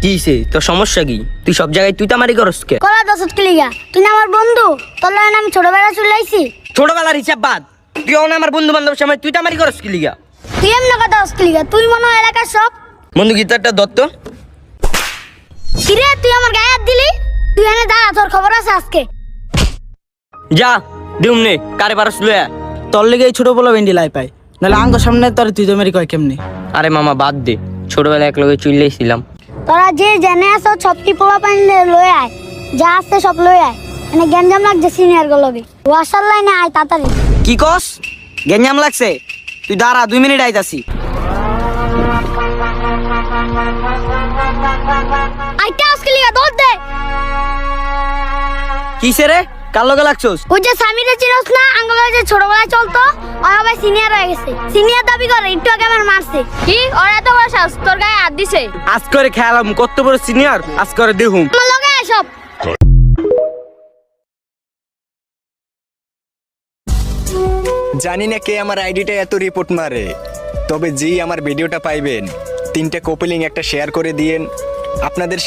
কিসে তোর সমস্যা কি? তুই সব জায়গায় তুই তামারি করস কে? কলা দশত কিলিগা তুই না আমার বন্ধু, তোর লাগে আমি ছোটবেলা চলে আইছি। ছোটবেলার হিসাব বাদ, তুই না আমার বন্ধু বান্ধব সময় তুই তামারি করস কি লিগা? তুই এমন কথা কিলিগা, তুই মনে হয় এলাকার সব। বন্ধু গীতারটা দত্ত। কিরে তুই আমার গায়ে হাত দিলি? তুই এনে দাঁড়া, তোর খবর আছে আজকে। যা দিউম নে কারে পারস লয়া। তোর লেগে এই ছোট বলা ভেন্ডি লাই পাই, নাহলে আঙ্গ সামনে তোর তুই তো মেরি কয় কেমনি? আরে মামা বাদ দে, ছোটবেলায় এক লগে চুইলেছিলাম। তোরা যে জেনে আছো সবটি পোলা পানি লয়ে আয়, যা আছে সব লয়ে আয়। এনে গেঞ্জাম লাগছে সিনিয়র গুলোকে, ওয়াশার লাইনে আয় তাড়াতাড়ি। কি কস? গেঞ্জাম লাগছে? তুই দাঁড়া, 2 মিনিট আইতাছি। আইটা আজকে লিগা দৌড় দে। কিসে রে, কার লগে লাগছস? ওই যে সামিরে চিনস না, আঙ্গলে যে ছোটবেলায় চলতো, ওরা ভাই সিনিয়র হয়ে গেছে। সিনিয়র দাবি করে, একটু আগে আমার মারছে। কি ওরা এত বড় সাহস তোর গায়ে হাত দিছে? আজ করে খেয়ালাম কত বড় সিনিয়র, আজ করে দেখুম। আমার লগে আয় সব। জানি না কে আমার আইডিটা এত রিপোর্ট মারে, তবে যেই আমার ভিডিওটা পাইবেন 3টে কপি লিঙ্ক একটা শেয়ার করে দিয়েন। আপনাদের